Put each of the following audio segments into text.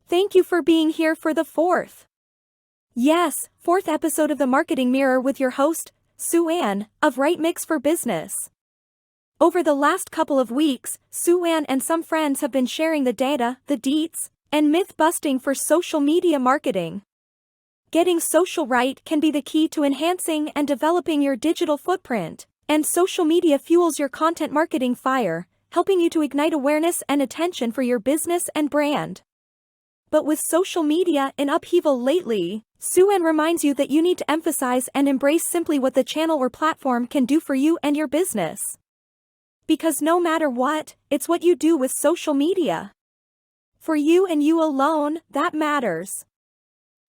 Thank you for being here for the fourth episode of the Marketing Mirror with your host, Sue Ann, of Right Mix for Business. Over the last couple of weeks, Sue Ann and some friends have been sharing the data, the deets, and myth-busting for social media marketing. Getting social right can be the key to enhancing and developing your digital footprint, and social media fuels your content marketing fire, helping you to ignite awareness and attention for your business and brand. But with social media in upheaval lately, Sue Ann reminds you that you need to emphasize and embrace simply what the channel or platform can do for you and your business. Because no matter what, it's what you do with social media. For you and you alone, that matters.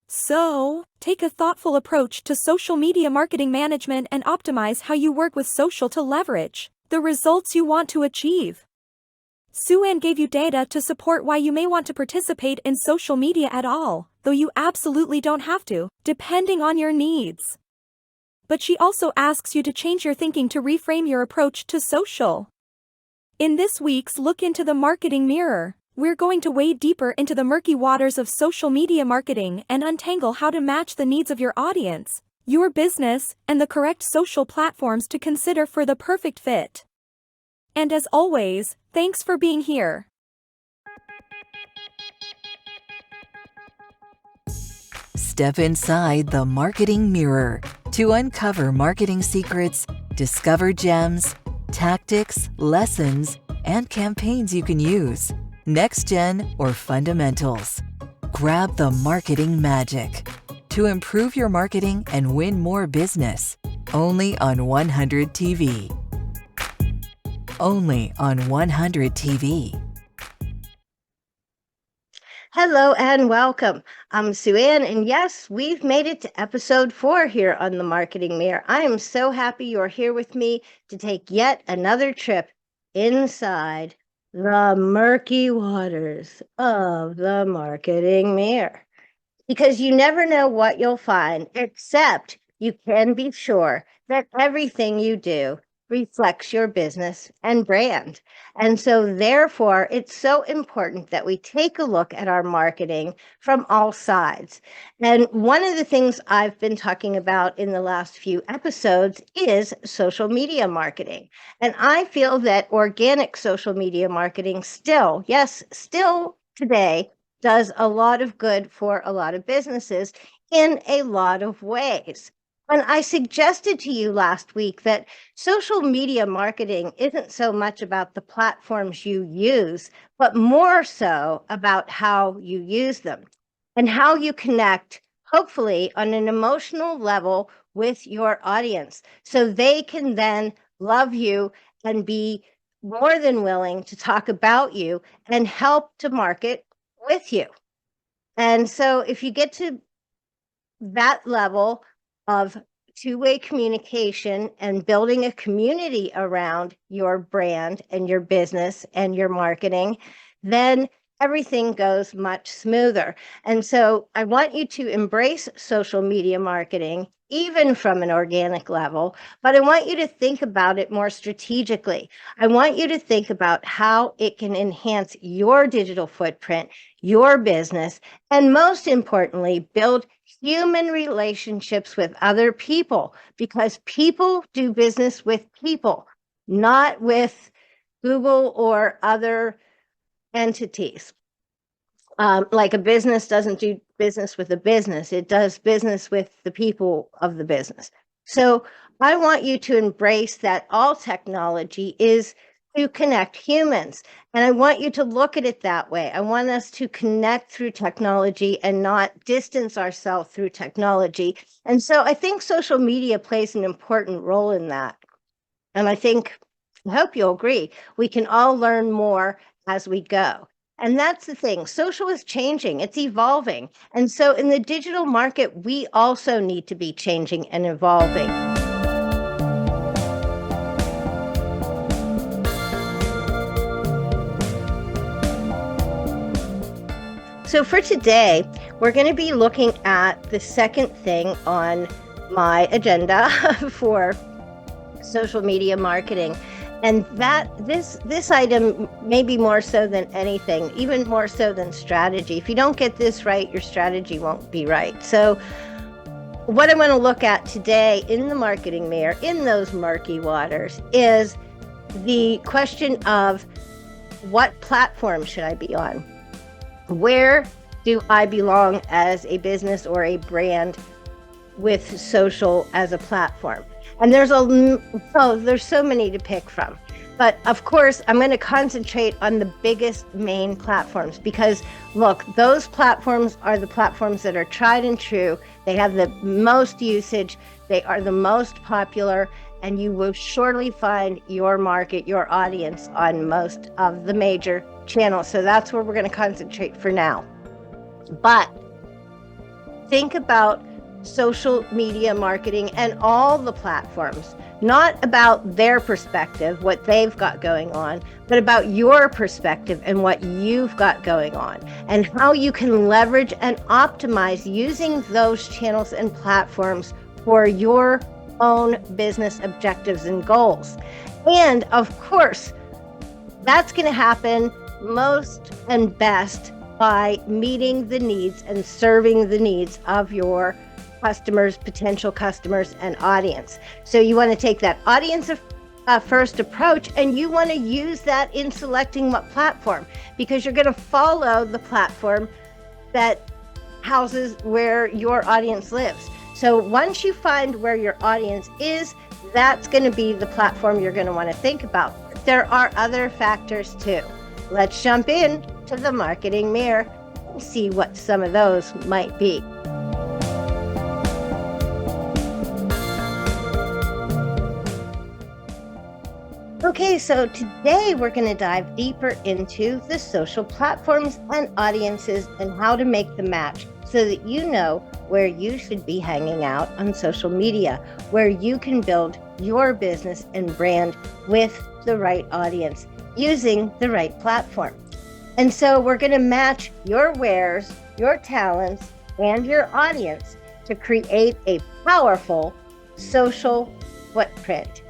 So, take a thoughtful approach to social media marketing management and optimize how you work with social to leverage the results you want to achieve. Sue Ann gave you data to support why you may want to participate in social media at all, though you absolutely don't have to, depending on your needs. But she also asks you to change your thinking to reframe your approach to social. In this week's Look into the Marketing Mirror, we're going to wade deeper into the murky waters of social media marketing and untangle how to match the needs of your audience, your business, and the correct social platforms to consider for the perfect fit. And as always, thanks for being here. Step inside the marketing mirror to uncover marketing secrets, discover gems, tactics, lessons, and campaigns you can use, next gen or fundamentals. Grab the marketing magic to improve your marketing and win more business. Only on 100 TV. Only on 100 TV. Hello and welcome. I'm Sue Ann, and yes, we've made it to episode 4 here on the Marketing Mirror. I am so happy you're here with me to take yet another trip inside the murky waters of the Marketing Mirror. Because you never know what you'll find, except you can be sure that everything you do reflects your business and brand. And so therefore, it's so important that we take a look at our marketing from all sides. And one of the things I've been talking about in the last few episodes is social media marketing. And I feel that organic social media marketing still today does a lot of good for a lot of businesses in a lot of ways. And I suggested to you last week that social media marketing isn't so much about the platforms you use, but more so about how you use them and how you connect, hopefully on an emotional level, with your audience so they can then love you and be more than willing to talk about you and help to market with you. And so if you get to that level of two-way communication and building a community around your brand and your business and your marketing, then everything goes much smoother. And so I want you to embrace social media marketing, even from an organic level, but I want you to think about it more strategically. I want you to think about how it can enhance your digital footprint, your business, and most importantly, build human relationships with other people, because people do business with people, not with Google or other entities. Like a business doesn't do business with a business, it does business with the people of the business. So I want you to embrace that all technology is to connect humans. And I want you to look at it that way. I want us to connect through technology and not distance ourselves through technology. And so I think social media plays an important role in that. And I hope you'll agree, we can all learn more as we go. And that's the thing. Social is changing. It's evolving. And so in the digital market, we also need to be changing and evolving. So for today, we're going to be looking at the second thing on my agenda for social media marketing. And this item, maybe more so than anything, even more so than strategy. If you don't get this right, your strategy won't be right. So what I want to look at today in the marketing mirror, in those murky waters, is the question of what platform should I be on? Where do I belong as a business or a brand with social as a platform? And there's so many to pick from. But of course, I'm going to concentrate on the biggest main platforms because look, those platforms are the platforms that are tried and true. They have the most usage. They are the most popular, and you will surely find your market, your audience on most of the major channels. So that's where we're going to concentrate for now. But think about social media marketing and all the platforms, not about their perspective, what they've got going on, but about your perspective and what you've got going on and how you can leverage and optimize using those channels and platforms for your own business objectives and goals. And of course, that's going to happen most and best by meeting the needs and serving the needs of your customers, potential customers, and audience. So you want to take that audience first approach, and you want to use that in selecting what platform, because you're going to follow the platform that houses where your audience lives. So once you find where your audience is, that's going to be the platform you're going to want to think about. There are other factors too. Let's jump in to the marketing mirror and see what some of those might be. Okay, so today we're going to dive deeper into the social platforms and audiences and how to make the match so that you know where you should be hanging out on social media, where you can build your business and brand with the right audience using the right platform. And so we're going to match your wares, your talents, and your audience to create a powerful social footprint.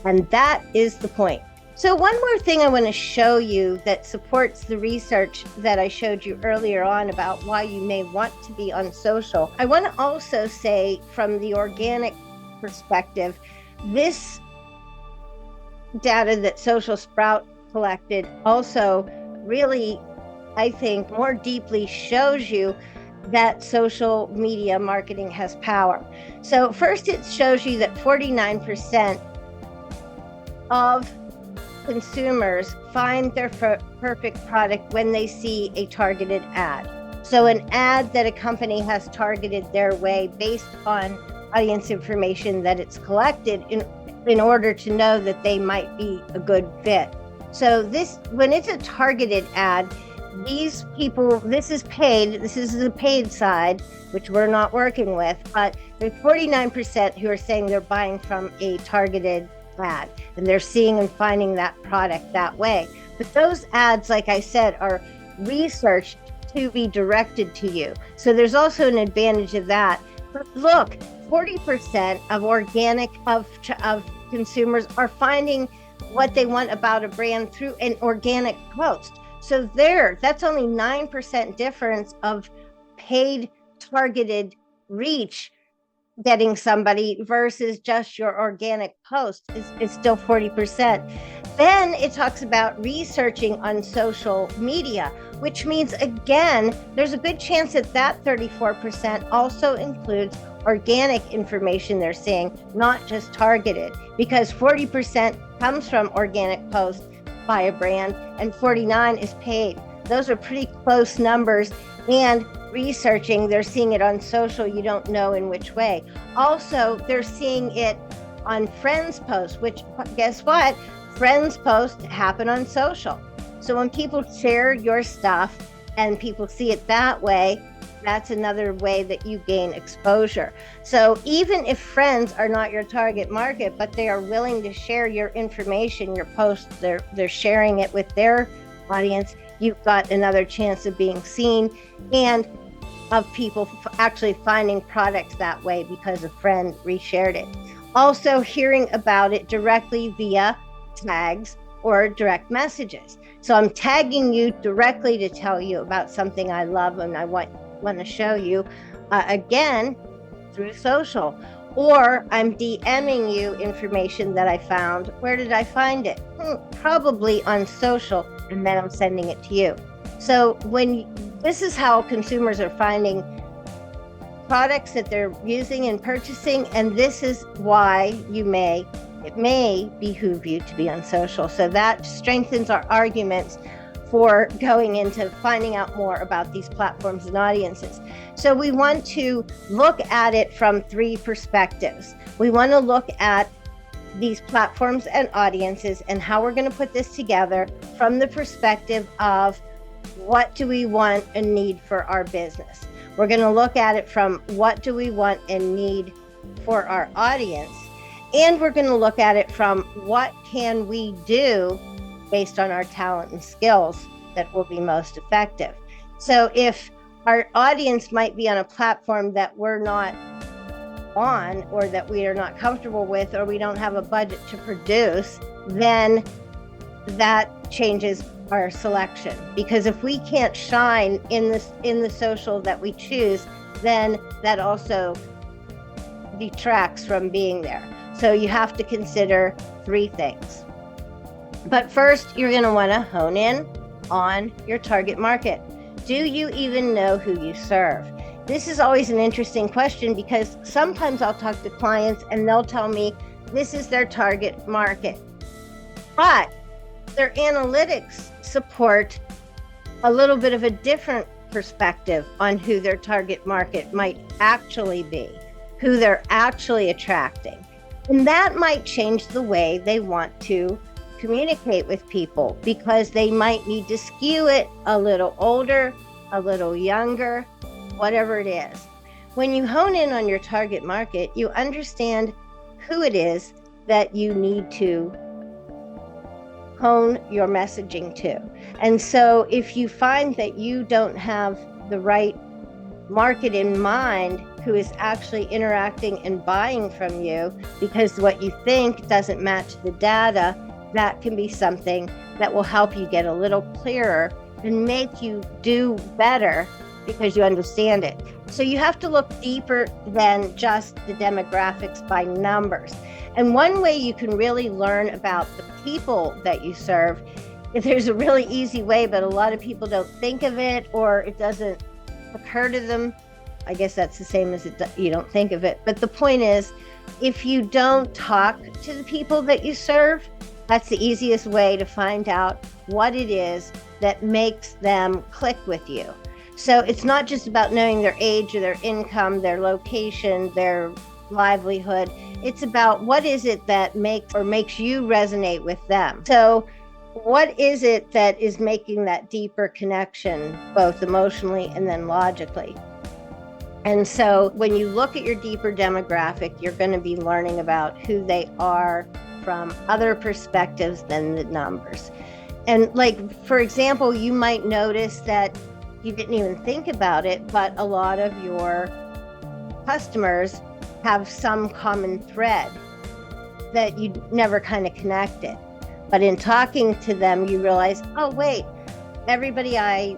And that is the point. So one more thing I want to show you that supports the research that I showed you earlier on about why you may want to be on social. I want to also say from the organic perspective, this data that Social Sprout collected also really, I think, more deeply shows you that social media marketing has power. So first, it shows you that 49% of consumers find their perfect product when they see a targeted ad. So an ad that a company has targeted their way based on audience information that it's collected in order to know that they might be a good fit. So when it's a targeted ad, these people, this is paid, this is the paid side, which we're not working with, but there's 49% who are saying they're buying from a targeted ad and they're seeing and finding that product that way. But those ads, like I said, are researched to be directed to you. So there's also an advantage of that. But look, 40% of organic of consumers are finding what they want about a brand through an organic post. So that's only 9% difference of paid targeted reach getting somebody versus just your organic post is still 40%. Then it talks about researching on social media, which means, again, there's a good chance that 34% also includes organic information they're seeing, not just targeted, because 40% comes from organic posts by a brand and 49 is paid. Those are pretty close numbers. And researching, they're seeing it on social, you don't know in which way. Also, they're seeing it on friends posts, which, guess what? Friends posts happen on social. So when people share your stuff and people see it that way, that's another way that you gain exposure. So even if friends are not your target market, but they are willing to share your information, your posts, they're sharing it with their audience, you've got another chance of being seen and of people actually finding products that way because a friend reshared it. Also hearing about it directly via tags or direct messages. So I'm tagging you directly to tell you about something I love and I want to show you, again, through social. Or I'm DMing you information that I found. Where did I find it? Probably on social, and then I'm sending it to you. So this is how consumers are finding products that they're using and purchasing, and this is why it may behoove you to be on social. So that strengthens our arguments for going into finding out more about these platforms and audiences. So we want to look at it from three perspectives. We want to look at these platforms and audiences and how we're going to put this together from the perspective of what do we want and need for our business. We're going to look at it from what do we want and need for our audience. And we're going to look at it from what can we do based on our talent and skills that will be most effective. So if our audience might be on a platform that we're not on, or that we are not comfortable with, or we don't have a budget to produce, then that changes our selection. Because if we can't shine in the social that we choose, then that also detracts from being there. So you have to consider three things. But first, you're going to want to hone in on your target market. Do you even know who you serve? This is always an interesting question, because sometimes I'll talk to clients and they'll tell me this is their target market. But their analytics support a little bit of a different perspective on who their target market might actually be, who they're actually attracting. And that might change the way they want to communicate with people, because they might need to skew it a little older, a little younger, whatever it is. When you hone in on your target market, you understand who it is that you need to hone your messaging to. And so if you find that you don't have the right market in mind who is actually interacting and buying from you because what you think doesn't match the data, that can be something that will help you get a little clearer and make you do better because you understand it. So you have to look deeper than just the demographics by numbers. And one way you can really learn about the people that you serve, if there's a really easy way, but a lot of people don't think of it, or it doesn't occur to them. I guess that's the same as you don't think of it. But the point is, if you don't talk to the people that you serve, that's the easiest way to find out what it is that makes them click with you. So it's not just about knowing their age or their income, their location, their livelihood. It's about what is it that makes you resonate with them. So what is it that is making that deeper connection, both emotionally and then logically? And so when you look at your deeper demographic, you're going to be learning about who they are from other perspectives than the numbers. And like, for example, you might notice that you didn't even think about it, but a lot of your customers have some common thread that you never kind of connected. But in talking to them, you realize, oh, wait, everybody I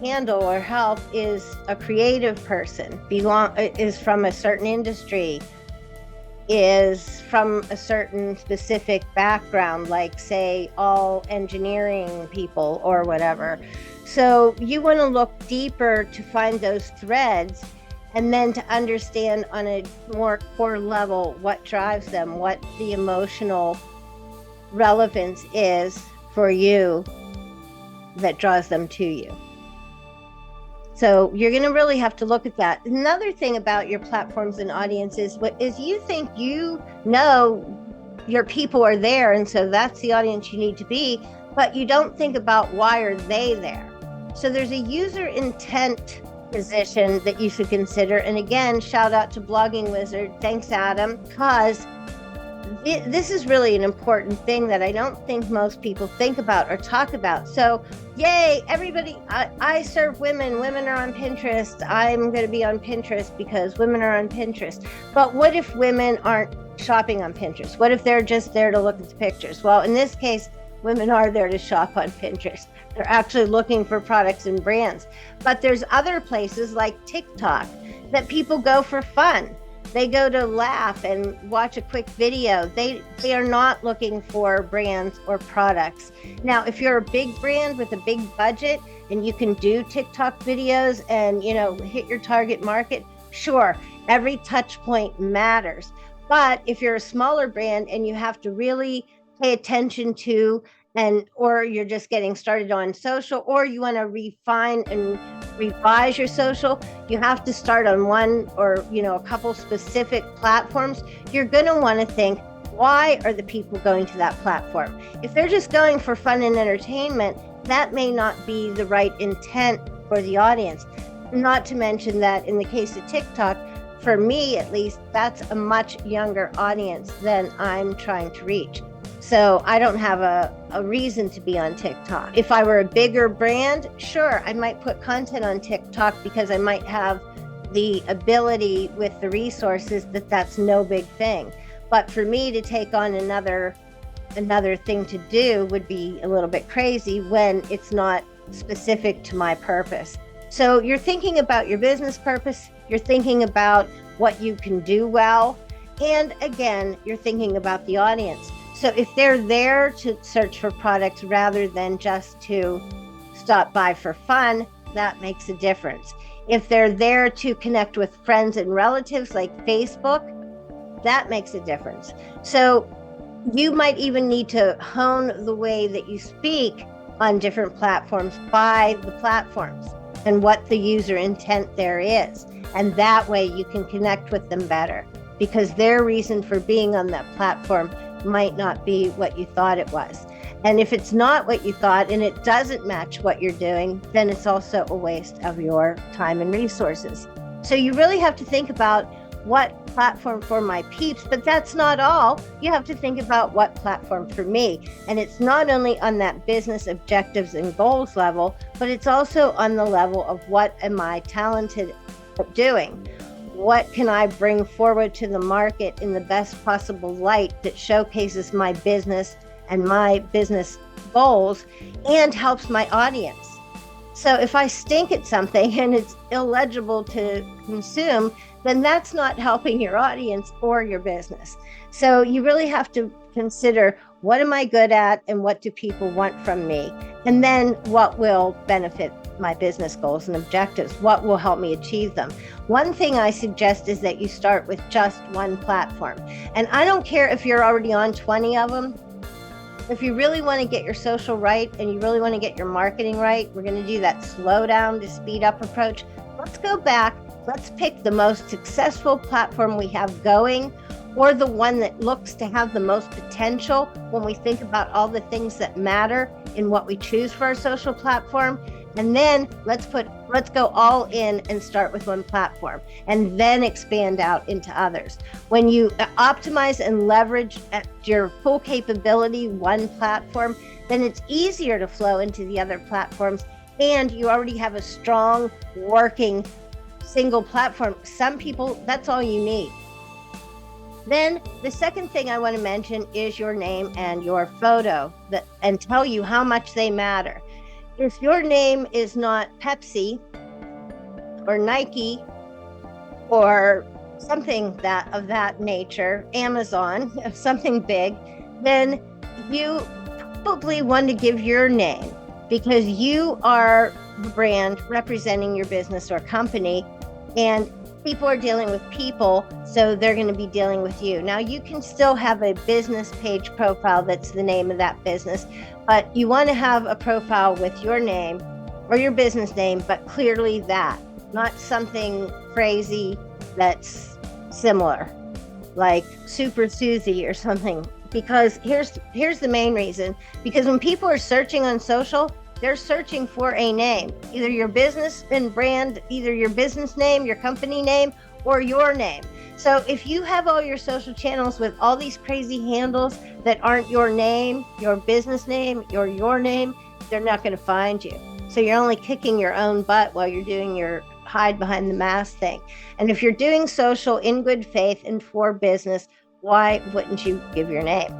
handle or help is a creative person, is from a certain industry, is from a certain specific background, like say all engineering people or whatever. So you want to look deeper to find those threads, and then to understand on a more core level what drives them, what the emotional relevance is for you that draws them to you. So you're going to really have to look at that. Another thing about your platforms and audiences is you think you know your people are there, and so that's the audience you need to be, but you don't think about why are they there. So there's a user intent position that you should consider. And again, shout out to Blogging Wizard. Thanks, Adam, because This is really an important thing that I don't think most people think about or talk about. So, yay, everybody, I serve women. Women are on Pinterest. I'm going to be on Pinterest because women are on Pinterest. But what if women aren't shopping on Pinterest? What if they're just there to look at the pictures? Well, in this case, women are there to shop on Pinterest. They're actually looking for products and brands. But there's other places like TikTok that people go for fun. They go to laugh and watch a quick video. They are not looking for brands or products. Now, if you're a big brand with a big budget and you can do TikTok videos and, hit your target market, sure, every touch point matters. But if you're a smaller brand and you have to really pay attention to, or you're just getting started on social, or you want to refine and revise your social, you have to start on one or a couple specific platforms. You're going to want to think, why are the people going to that platform? If they're just going for fun and entertainment, that may not be the right intent for the audience. Not to mention that in the case of TikTok, for me at least, that's a much younger audience than I'm trying to reach. So I don't have a reason to be on TikTok. If I were a bigger brand, sure, I might put content on TikTok because I might have the ability with the resources that's no big thing. But for me to take on another thing to do would be a little bit crazy when it's not specific to my purpose. So you're thinking about your business purpose, you're thinking about what you can do well, and again, you're thinking about the audience. So if they're there to search for products rather than just to stop by for fun, that makes a difference. If they're there to connect with friends and relatives like Facebook, that makes a difference. So you might even need to hone the way that you speak on different platforms by the platforms and what the user intent there is. And that way you can connect with them better because their reason for being on that platform might not be what you thought it was. And if it's not what you thought and it doesn't match what you're doing, then it's also a waste of your time and resources. So you really have to think about what platform for my peeps, but that's not all. You have to think about what platform for me. And it's not only on that business objectives and goals level, but it's also on the level of what am I talented at doing? What can I bring forward to the market in the best possible light that showcases my business and my business goals and helps my audience? So if I stink at something and it's illegible to consume, then that's not helping your audience or your business. So you really have to consider, what am I good at and what do people want from me? And then what will benefit my business goals and objectives? What will help me achieve them? One thing I suggest is that you start with just one platform. And I don't care if you're already on 20 of them. If you really want to get your social right and you really want to get your marketing right, we're going to do that slow down to speed up approach. Let's go back. Let's pick the most successful platform we have going, or the one that looks to have the most potential when we think about all the things that matter in what we choose for our social platform. And then let's go all in and start with one platform and then expand out into others. When you optimize and leverage at your full capability one platform, then it's easier to flow into the other platforms, and you already have a strong working single platform. Some people, that's all you need. Then the second thing I want to mention is your name and your photo, and tell you how much they matter. If your name is not Pepsi or Nike or something of that nature, Amazon, something big, then you probably want to give your name because you are the brand representing your business or company, and people are dealing with people, so they're going to be dealing with you. Now, you can still have a business page profile that's the name of that business, but you want to have a profile with your name or your business name, but clearly that, not something crazy that's similar, like Super Susie or something. Because here's the main reason. Because when people are searching on social, they're searching for a name, either your business and brand, either your business name, your company name, or your name. So if you have all your social channels with all these crazy handles that aren't your name, your business name, or your name, they're not going to find you. So you're only kicking your own butt while you're doing your hide behind the mask thing. And if you're doing social in good faith and for business, why wouldn't you give your name?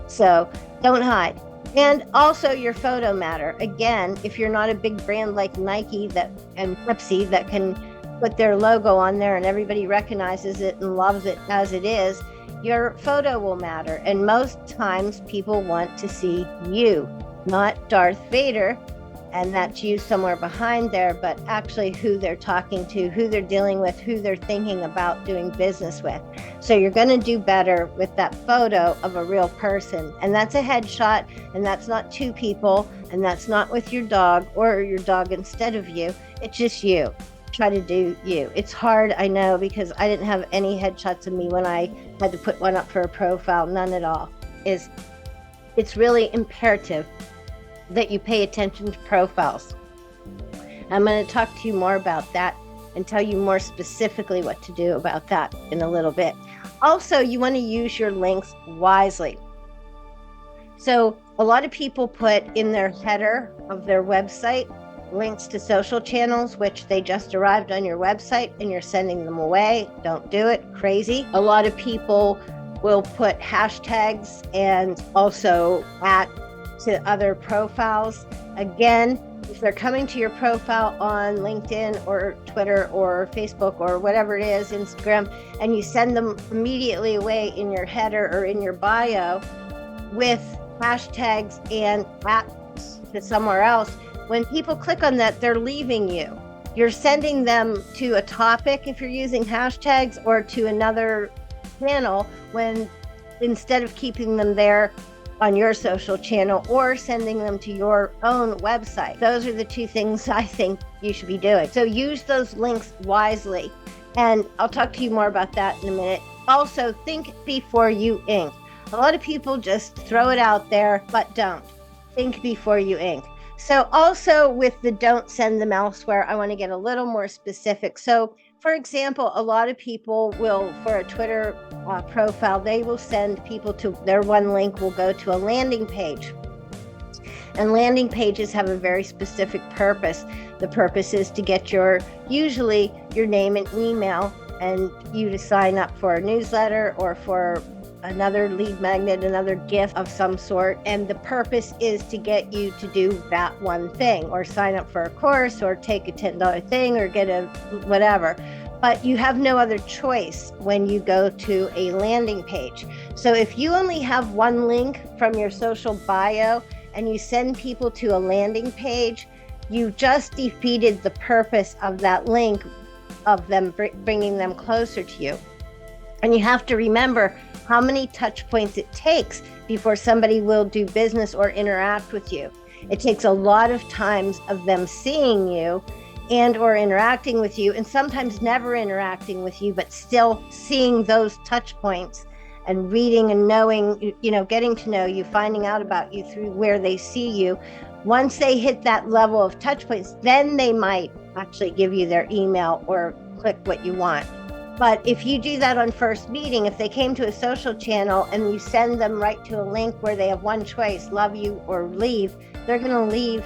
So don't hide. And also your photo matter. Again, if you're not a big brand like Nike and Pepsi that can put their logo on there and everybody recognizes it and loves it as it is, your photo will matter. And most times people want to see you, not Darth Vader, and that's you somewhere behind there, but actually who they're talking to, who they're dealing with, who they're thinking about doing business with. So you're going to do better with that photo of a real person. And that's a headshot, and that's not two people, and that's not with your dog or your dog instead of you. It's just you. Try to do you. It's hard, I know, because I didn't have any headshots of me when I had to put one up for a profile, none at all. It's really imperative that you pay attention to profiles. I'm going to talk to you more about that and tell you more specifically what to do about that in a little bit. Also, you want to use your links wisely. So a lot of people put in their header of their website links to social channels, which they just arrived on your website and you're sending them away. Don't do it. Crazy. A lot of people will put hashtags and also to other profiles. Again, if they're coming to your profile on LinkedIn or Twitter or Facebook or whatever it is, Instagram, and you send them immediately away in your header or in your bio with hashtags and apps to somewhere else, when people click on that, they're leaving you. You're sending them to a topic if you're using hashtags, or to another channel, when instead of keeping them there on your social channel or sending them to your own website. Those are the two things I think you should be doing. So use those links wisely. And I'll talk to you more about that in a minute. Also, think before you ink. A lot of people just throw it out there, but don't. Think before you ink. So also with the don't send them elsewhere, I want to get a little more specific. So for example, a lot of people will, for a Twitter profile, they will send people to their one link will go to a landing page. And landing pages have a very specific purpose. The purpose is to get usually your name and email, and you to sign up for a newsletter or for another lead magnet, another gift of some sort. And the purpose is to get you to do that one thing, or sign up for a course, or take a $10 thing, or get a whatever. But you have no other choice when you go to a landing page. So if you only have one link from your social bio and you send people to a landing page, you just defeated the purpose of that link, of them bringing them closer to you. And you have to remember how many touch points it takes before somebody will do business or interact with you. It takes a lot of times of them seeing you and or interacting with you, and sometimes never interacting with you, but still seeing those touch points and reading and knowing, getting to know you, finding out about you through where they see you. Once they hit that level of touch points, then they might actually give you their email or click what you want. But if you do that on first meeting, if they came to a social channel and you send them right to a link where they have one choice, love you or leave, they're going to leave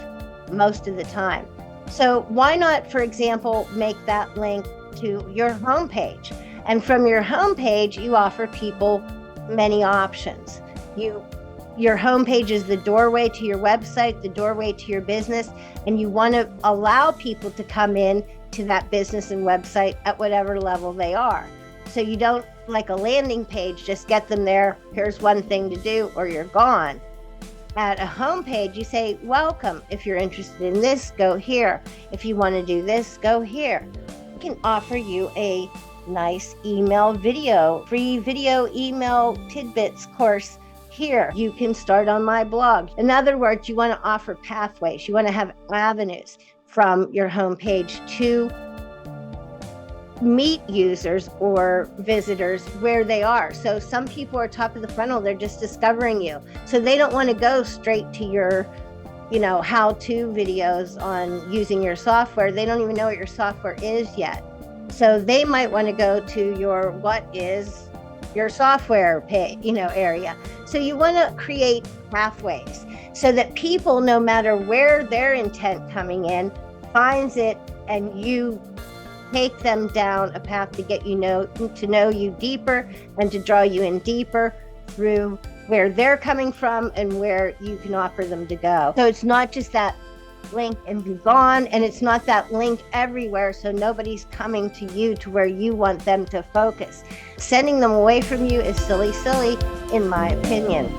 most of the time. So why not, for example, make that link to your homepage? And from your homepage, you offer people many options. Your homepage is the doorway to your website, the doorway to your business, and you want to allow people to come in to that business and website at whatever level they are. So you don't, like a landing page, just get them there, here's one thing to do, or you're gone. At a homepage, you say, welcome. If you're interested in this, go here. If you want to do this, go here. We can offer you a nice free video email tidbits course here. You can start on my blog. In other words, you want to offer pathways. You want to have avenues from your homepage to meet users or visitors where they are. So some people are top of the funnel, they're just discovering you. So they don't want to go straight to your, how-to videos on using your software. They don't even know what your software is yet. So they might want to go to your what is your software area. So you want to create pathways so that people, no matter where their intent coming in, finds it, and you take them down a path to get to know you deeper and to draw you in deeper through where they're coming from and where you can offer them to go. So it's not just that link and be gone, and it's not that link everywhere, so nobody's coming to you to where you want them to focus. Sending them away from you is silly, in my opinion.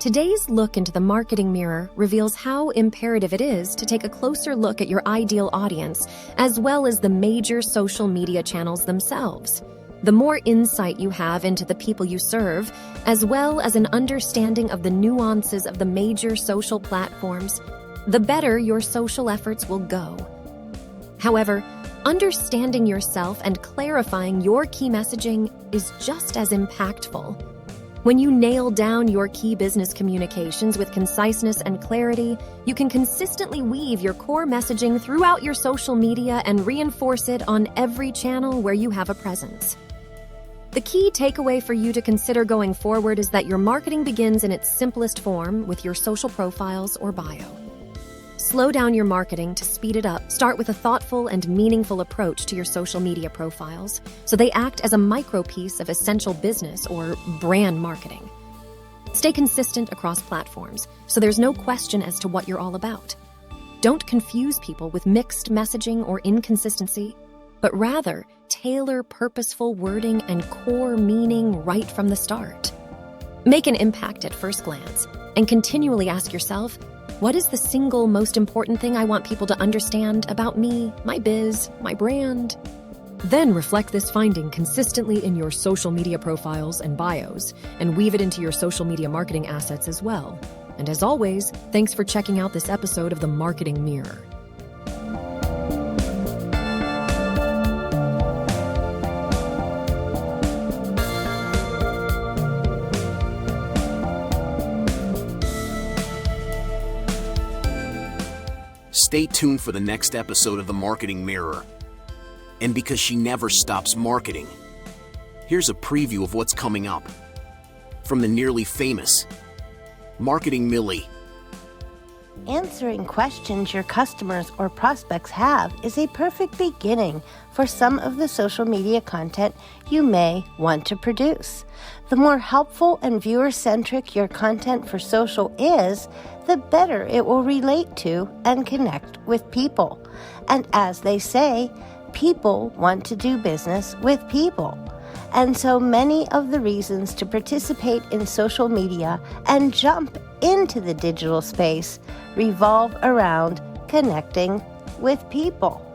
Today's look into the marketing mirror reveals how imperative it is to take a closer look at your ideal audience, as well as the major social media channels themselves. The more insight you have into the people you serve, as well as an understanding of the nuances of the major social platforms, the better your social efforts will go. However, understanding yourself and clarifying your key messaging is just as impactful. When you nail down your key business communications with conciseness and clarity, you can consistently weave your core messaging throughout your social media and reinforce it on every channel where you have a presence. The key takeaway for you to consider going forward is that your marketing begins in its simplest form with your social profiles or bio. Slow down your marketing to speed it up. Start with a thoughtful and meaningful approach to your social media profiles, so they act as a micro-piece of essential business or brand marketing. Stay consistent across platforms, so there's no question as to what you're all about. Don't confuse people with mixed messaging or inconsistency, but rather tailor purposeful wording and core meaning right from the start. Make an impact at first glance, and continually ask yourself, what is the single most important thing I want people to understand about me, my biz, my brand? Then reflect this finding consistently in your social media profiles and bios, and weave it into your social media marketing assets as well. And as always, thanks for checking out this episode of The Marketing Mirror. Stay tuned for the next episode of The Marketing Mirror. And because she never stops marketing, here's a preview of what's coming up. From the nearly famous Marketing Millie. Answering questions your customers or prospects have is a perfect beginning for some of the social media content you may want to produce. The more helpful and viewer-centric your content for social is, the better it will relate to and connect with people. And as they say, people want to do business with people. And so many of the reasons to participate in social media and jump into the digital space revolve around connecting with people.